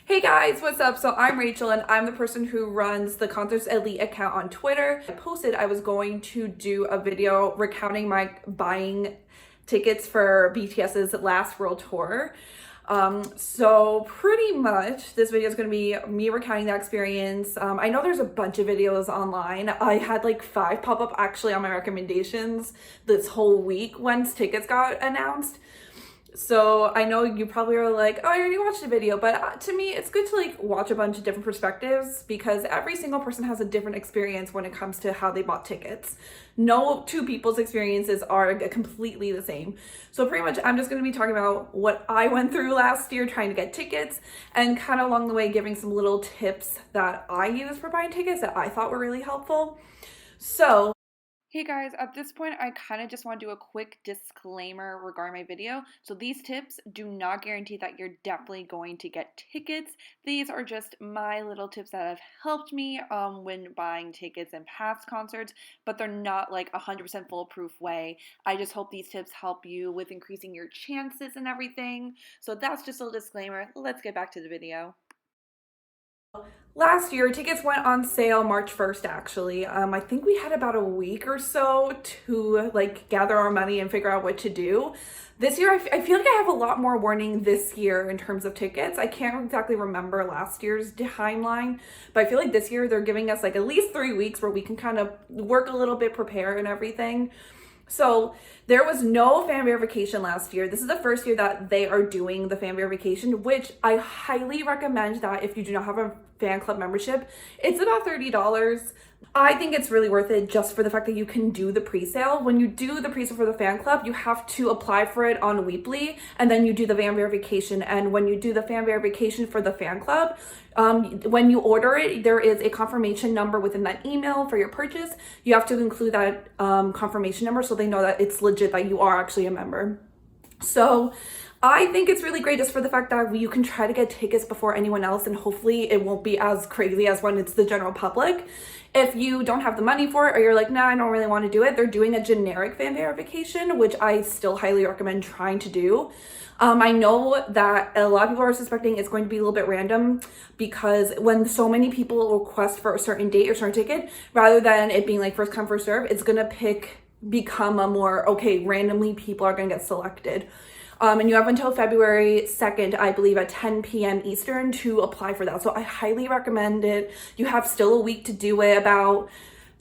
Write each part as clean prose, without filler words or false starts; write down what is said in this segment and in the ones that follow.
Hey guys, what's up? So I'm Rachel and I'm the person who runs the Concerts Elite account on Twitter. I posted I was going to do a video recounting my buying tickets for BTS's last world tour. So pretty much this video is going to be me recounting that experience. I know there's a bunch of videos online. I had like 5 pop up actually on my recommendations this whole week once tickets got announced. So I know you probably are like, oh, I already watched the video, but to me, it's good to like watch a bunch of different perspectives because every single person has a different experience when it comes to how they bought tickets. No two people's experiences are completely the same. So pretty much I'm just going to be talking about what I went through last year trying to get tickets and kind of along the way giving some little tips that I used for buying tickets that I thought were really helpful. So hey guys, at this point, I kind of just want to do a quick disclaimer regarding my video. So these tips do not guarantee that you're definitely going to get tickets. These are just my little tips that have helped me when buying tickets in past concerts, but they're not like 100% foolproof way. I just hope these tips help you with increasing your chances and everything. So that's just a disclaimer. Let's get back to the video. Last year, tickets went on sale March 1st, actually. I think we had about a week or so to like gather our money and figure out what to do. This year, I feel like I have a lot more warning this year in terms of tickets. I can't exactly remember last year's timeline, but I feel like this year they're giving us like at least 3 weeks where we can kind of work a little bit, prepare and everything. So there was no fan verification last year. This is the first year that they are doing the fan verification, which I highly recommend that if you do not have a fan club membership. It's about $30. I think it's really worth it just for the fact that you can do the pre-sale. When you do the pre-sale for the fan club, you have to apply for it on Weebly and then you do the fan verification. And when you do the fan verification for the fan club, when you order it, there is a confirmation number within that email for your purchase. You have to include that confirmation number so they know that it's legit, that you are actually a member. So I think it's really great just for the fact that you can try to get tickets before anyone else and hopefully it won't be as crazy as when it's the general public. If you don't have the money for it or you're like, nah, I don't really want to do it, they're doing a generic fan verification, which I still highly recommend trying to do. I know that a lot of people are suspecting it's going to be a little bit random because when so many people request for a certain date or certain ticket, rather than it being like first come, first serve, it's going to become a more, okay, randomly people are going to get selected. And you have until February 2nd, I believe, at 10 p.m. Eastern to apply for that. So I highly recommend it. You have still a week to do it.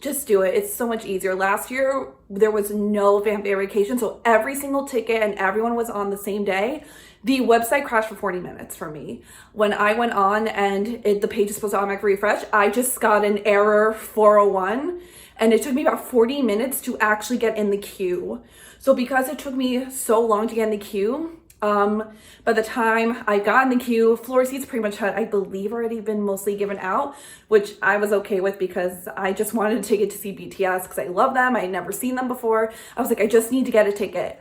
Just do it. It's so much easier. Last year, there was no fan verification. So every single ticket and everyone was on the same day. The website crashed for 40 minutes for me. When I went on and the page is supposed to automatically refresh, I just got an error 401. And it took me about 40 minutes to actually get in the queue. So because it took me so long to get in the queue, by the time I got in the queue, floor seats pretty much had, I believe, already been mostly given out, which I was okay with because I just wanted a ticket to see BTS because I love them. I had never seen them before. I was like, I just need to get a ticket.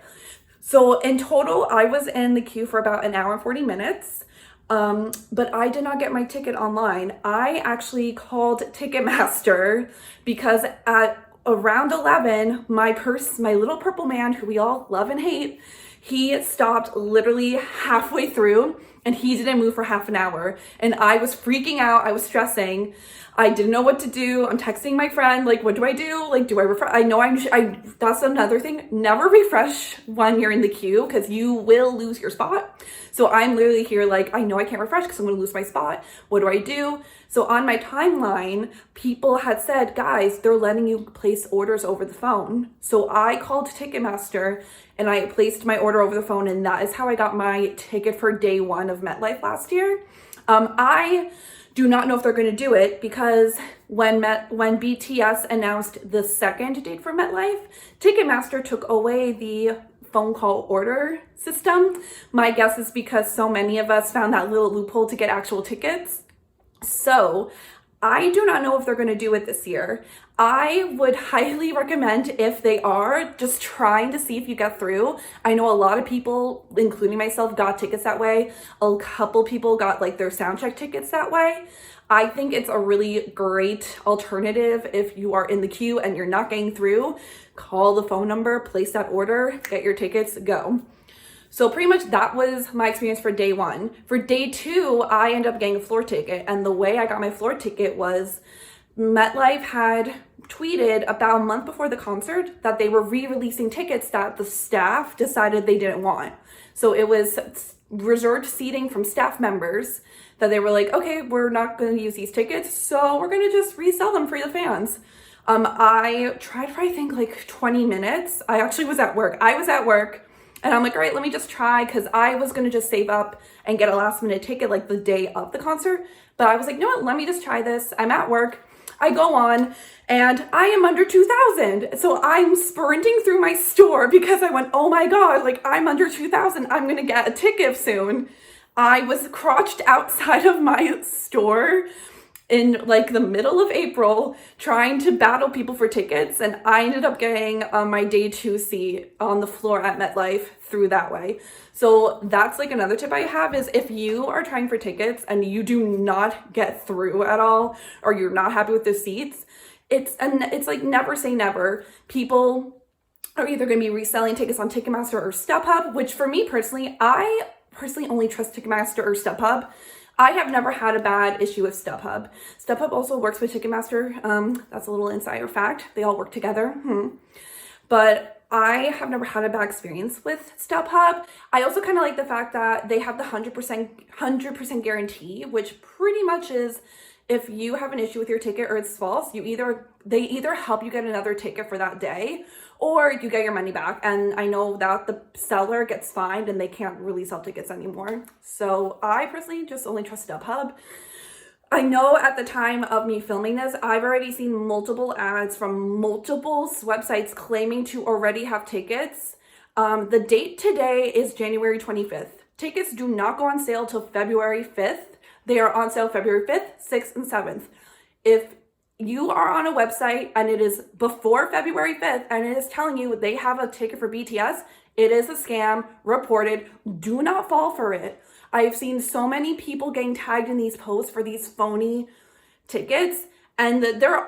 So in total, I was in the queue for about an hour and 40 minutes. But I did not get my ticket online. I actually called Ticketmaster because at around 11, my little purple man who we all love and hate, he stopped literally halfway through and he didn't move for half an hour. And I was freaking out. I was stressing. I didn't know what to do. I'm texting my friend, like, what do I do? Like, do I refresh? I know that's another thing. Never refresh when you're in the queue because you will lose your spot. So I'm literally here like, I know I can't refresh because I'm going to lose my spot. What do I do? So on my timeline, people had said, guys, they're letting you place orders over the phone. So I called Ticketmaster and I placed my order over the phone. And that is how I got my ticket for day 1 of MetLife last year. I do not know if they're going to do it because when BTS announced the second date for MetLife, Ticketmaster took away the phone call order system. My guess is because so many of us found that little loophole to get actual tickets. So I do not know if they're going to do it this year. I would highly recommend, if they are, just trying to see if you get through. I know a lot of people, including myself, got tickets that way. A couple people got like their soundcheck tickets that way. I think it's a really great alternative if you are in the queue and you're not getting through. Call the phone number, place that order, get your tickets, go. So pretty much that was my experience for day one. For day two, I ended up getting a floor ticket. And the way I got my floor ticket was MetLife had tweeted about a month before the concert that they were re-releasing tickets that the staff decided they didn't want. So it was reserved seating from staff members that they were like, okay, we're not going to use these tickets, so we're going to just resell them for the fans. I tried for I think like 20 minutes. I actually was at work. And I'm like, all right, let me just try, because I was going to just save up and get a last minute ticket like the day of the concert. But I was like, no, let me just try this. I'm at work. I go on and I am under 2,000. So I'm sprinting through my store because I went, oh my God, like I'm under 2,000. I'm going to get a ticket soon. I was crouched outside of my store in like the middle of April trying to battle people for tickets, and I ended up getting my day two seat on the floor at MetLife through that way. So that's like another tip I have is if you are trying for tickets and you do not get through at all, or you're not happy with the seats, it's like never say never. People are either going to be reselling tickets on Ticketmaster or StubHub, which for me personally, I personally only trust Ticketmaster or StubHub. I have never had a bad issue with StubHub. StubHub also works with Ticketmaster. That's a little insider fact. They all work together. But I have never had a bad experience with StubHub. I also kind of like the fact that they have the 100% guarantee, which pretty much is if you have an issue with your ticket or it's false, they either help you get another ticket for that day or you get your money back. And I know that the seller gets fined and they can't really sell tickets anymore. So I personally just only trust StubHub. I know at the time of me filming this, I've already seen multiple ads from multiple websites claiming to already have tickets. The date today is January 25th. Tickets do not go on sale till February 5th. They are on sale February 5th, 6th, and 7th. If you are on a website and it is before February 5th and it is telling you they have a ticket for BTS, it is a scam, reported. Do not fall for it. I've seen so many people getting tagged in these posts for these phony tickets, and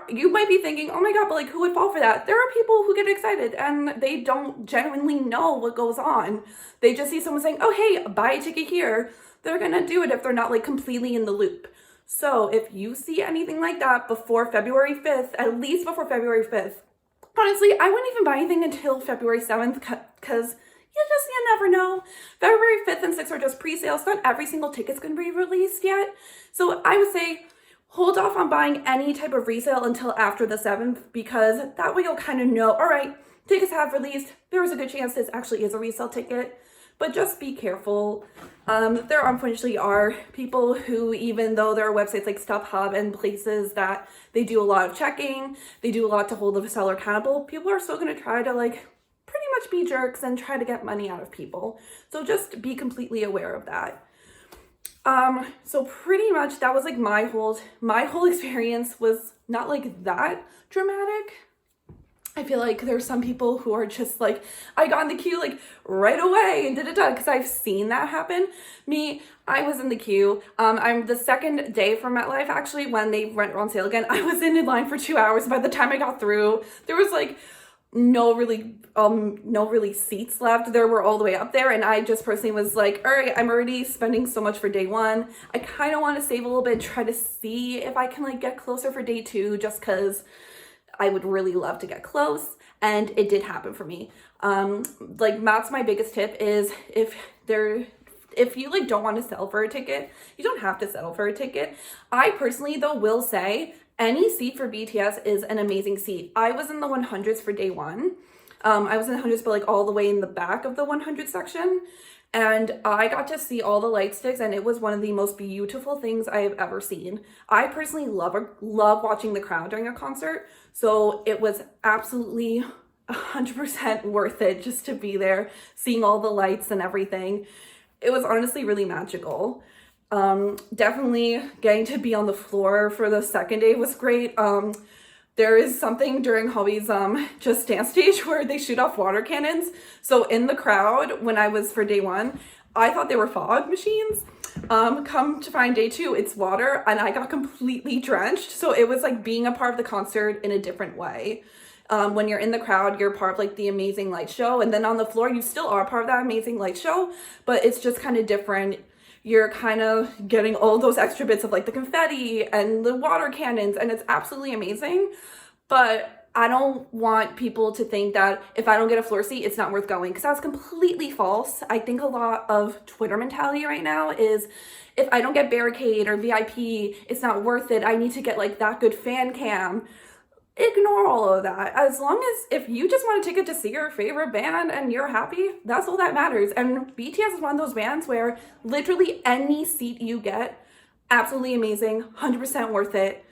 you might be thinking, oh my God, but like who would fall for that? There are people who get excited and they don't genuinely know what goes on. They just see someone saying, oh hey, buy a ticket here. They're gonna do it if they're not like completely in the loop. So if you see anything like that before February 5th, at least before February 5th, honestly, I wouldn't even buy anything until February 7th because you never know. February 5th and 6th are just pre-sales. Not every single ticket's going to be released yet. So I would say hold off on buying any type of resale until after the 7th, because that way you'll kind of know, all right, tickets have released. There is a good chance this actually is a resale ticket. But just be careful. There unfortunately are people who, even though there are websites like StubHub and places that they do a lot of checking, they do a lot to hold the seller accountable, people are still going to try to like pretty much be jerks and try to get money out of people. So just be completely aware of that. So pretty much that was like my whole experience was not like that dramatic. I feel like there's some people who are just like, I got in the queue like right away and because I've seen that happen. I was in the queue. I'm the second day from MetLife actually when they went on sale again. I was in line for 2 hours. By the time I got through, there was like no really seats left. There were all the way up there, and I just personally was like, all right, I'm already spending so much for day one. I kind of want to save a little bit and try to see if I can like get closer for day two, just because I would really love to get close, and it did happen for me. Like that's my biggest tip is if you like don't want to settle for a ticket, you don't have to settle for a ticket. I personally though will say any seat for BTS is an amazing seat. I was in the 100s for day one. I was in the 100s, but like all the way in the back of the 100 section. And I got to see all the light sticks, and it was one of the most beautiful things I have ever seen. I personally love watching the crowd during a concert, so it was absolutely 100% worth it just to be there, seeing all the lights and everything. It was honestly really magical. Definitely getting to be on the floor for the second day was great. There is something during Hobby's Just Dance stage where they shoot off water cannons. So in the crowd, when I was for day one, I thought they were fog machines. Come to find day two, it's water, and I got completely drenched. So it was like being a part of the concert in a different way. When you're in the crowd, you're part of like the amazing light show, and then on the floor, you still are part of that amazing light show, but it's just kind of different. You're kind of getting all those extra bits of like the confetti and the water cannons, and it's absolutely amazing. But I don't want people to think that if I don't get a floor seat, it's not worth going, because that's completely false. I think a lot of Twitter mentality right now is, if I don't get barricade or VIP, it's not worth it. I need to get like that good fan cam. Ignore all of that. As long as if you just want a ticket to see your favorite band and you're happy, that's all that matters. And BTS is one of those bands where literally any seat you get, absolutely amazing, 100% worth it.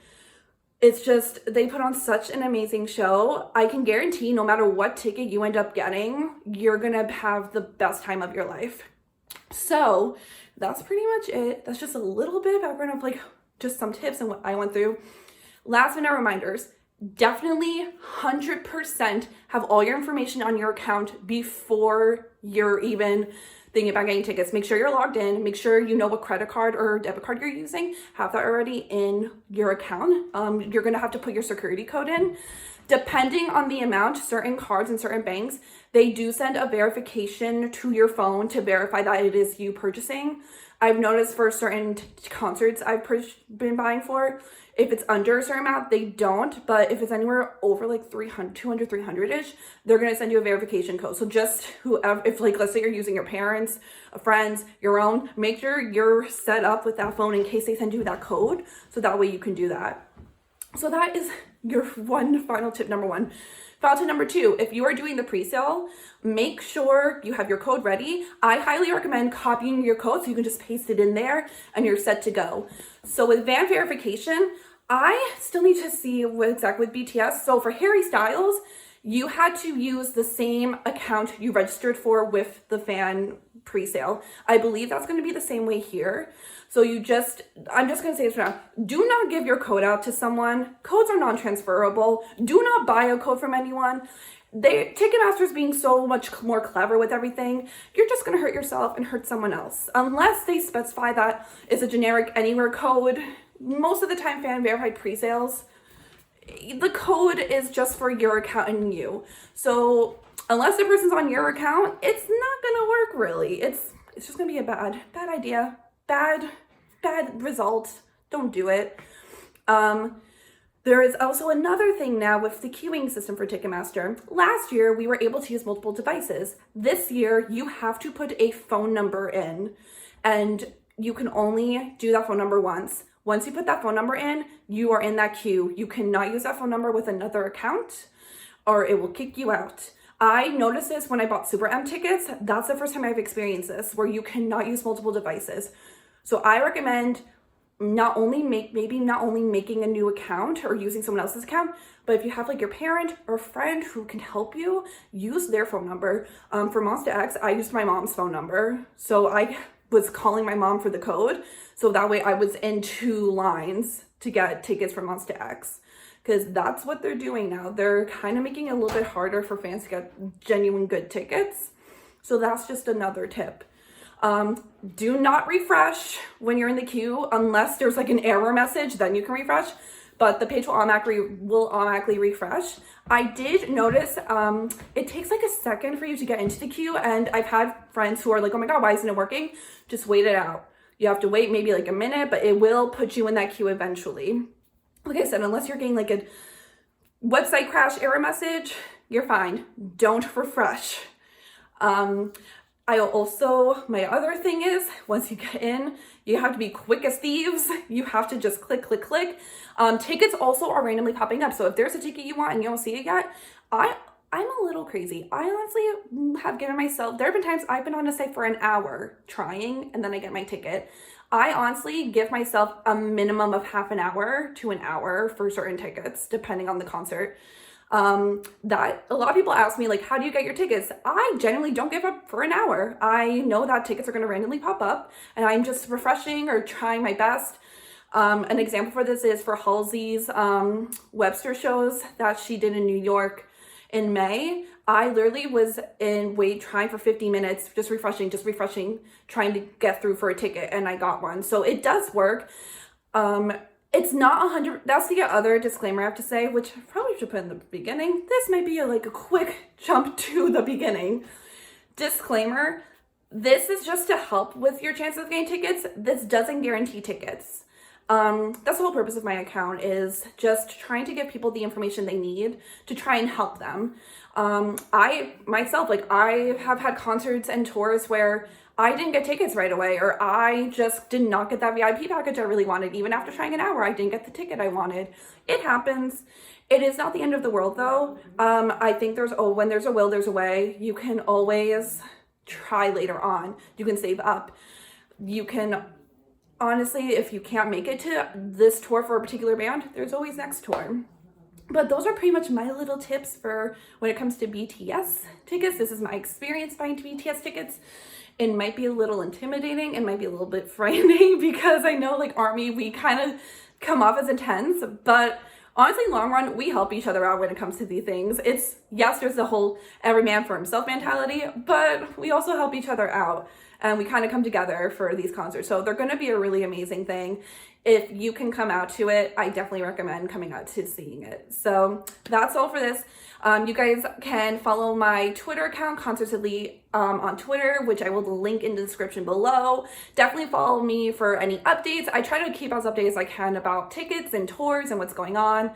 It's just, they put on such an amazing show. I can guarantee no matter what ticket you end up getting, you're gonna have the best time of your life. So that's pretty much it. That's just a little bit of background of like just some tips and what I went through. Last minute reminders. Definitely 100% have all your information on your account before you're even thinking about getting tickets. Make sure you're logged in. Make sure you know what credit card or debit card you're using. Have that already in your account. You're going to have to put your security code in. Depending on the amount, certain cards and certain banks, they do send a verification to your phone to verify that it is you purchasing. I've noticed for certain concerts I've been buying for, if it's under a certain amount, they don't. But if it's anywhere over like 300, 200, 300-ish, they're going to send you a verification code. So just whoever, if like, let's say you're using your parents, a friend's, your own, make sure you're set up with that phone in case they send you that code. So that way you can do that. So that is your final tip number one. Final tip number two, if you are doing the pre-sale, make sure you have your code ready. I highly recommend copying your code so you can just paste it in there and you're set to go. So with fan verification, I still need to see exactly with BTS. So for Harry Styles, you had to use the same account you registered for with the fan pre-sale. I believe that's going to be the same way here. So I'm just going to say this now. Do not give your code out to someone. Codes are non-transferable. Do not buy a code from anyone. Ticketmaster's being so much more clever with everything. You're just going to hurt yourself and hurt someone else. Unless they specify that it's a generic anywhere code. Most of the time, fan verified pre-sales, the code is just for your account and you. So unless the person's on your account, it's not gonna work really. It's just gonna be a bad idea, bad result. Don't do it. There is also another thing now with the queuing system for Ticketmaster. Last year, we were able to use multiple devices. This year, you have to put a phone number in, and you can only do that phone number once. Once you put that phone number in, you are in that queue. You cannot use that phone number with another account or it will kick you out. I noticed this when I bought Super M tickets. That's the first time I've experienced this, where you cannot use multiple devices. So I recommend not only making a new account or using someone else's account, but if you have like your parent or friend who can help you, use their phone number. For Monsta X, I used my mom's phone number. So I was calling my mom for the code. So that way I was in two lines to get tickets for Monsta X, because that's what they're doing now. They're kind of making it a little bit harder for fans to get genuine good tickets. So that's just another tip. Do not refresh when you're in the queue unless there's like an error message, then you can refresh. But the page will automatically refresh. I did notice it takes like a second for you to get into the queue, and I've had friends who are like, oh my god, why isn't it working? Just wait it out. You have to wait maybe like a minute, but it will put you in that queue eventually. Like I said, unless you're getting like a website crash error message, you're fine. Don't refresh. My other thing is, once you get in, you have to be quick as thieves. You have to just click. Tickets also are randomly popping up. So if there's a ticket you want and you don't see it yet, I'm a little crazy. I honestly have given myself, there have been times I've been on a site for an hour trying, and then I get my ticket. I honestly give myself a minimum of half an hour to an hour for certain tickets, depending on the concert. That a lot of people ask me, like, how do you get your tickets? I genuinely don't give up for an hour. I know that tickets are going to randomly pop up, and I'm just refreshing or trying my best. An example for this is for Halsey's Webster shows that she did in New York in May. I literally was in wait trying for 50 minutes, just refreshing, trying to get through for a ticket, and I got one. So it does work. It's not 100. That's the other disclaimer I have to say, which I probably should put in the beginning. This might be like a quick jump to the beginning. Disclaimer, this is just to help with your chances of getting tickets. This doesn't guarantee tickets. That's the whole purpose of my account, is just trying to give people the information they need to try and help them. I myself, like, I have had concerts and tours where I didn't get tickets right away, or I just did not get that VIP package I really wanted. Even after trying an hour, I didn't get the ticket I wanted. It happens. It is not the end of the world, though. I think when there's a will, there's a way. You can always try later on. You can save up. You can, honestly, if you can't make it to this tour for a particular band, there's always next tour. But those are pretty much my little tips for when it comes to BTS tickets. This is my experience buying BTS tickets. It might be a little intimidating. It might be a little bit frightening because I know, like, ARMY, we kind of come off as intense, but honestly, long run, we help each other out when it comes to these things. It's, yes, there's the whole every man for himself mentality, but we also help each other out, and we kind of come together for these concerts. So they're going to be a really amazing thing. If you can come out to it, I definitely recommend coming out to seeing it. So that's all for this. You guys can follow my Twitter account, Concerts Elite, on Twitter, which I will link in the description below. Definitely follow me for any updates. I try to keep as updated as I can about tickets and tours and what's going on.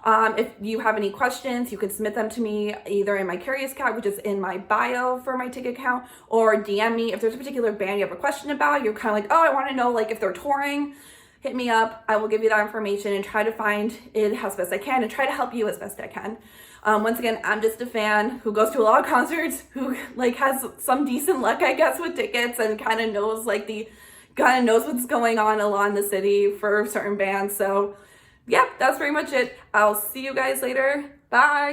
If you have any questions, you can submit them to me either in my Curious Cat, which is in my bio for my ticket account, or DM me if there's a particular band you have a question about. You're kind of like, oh, I want to know, like, if they're touring. Hit me up. I will give you that information and try to find it as best I can and try to help you as best I can. Once again, I'm just a fan who goes to a lot of concerts, who, like, has some decent luck, I guess, with tickets, and kind of knows, like, knows what's going on a lot in the city for certain bands. So yeah, that's pretty much it. I'll see you guys later. Bye.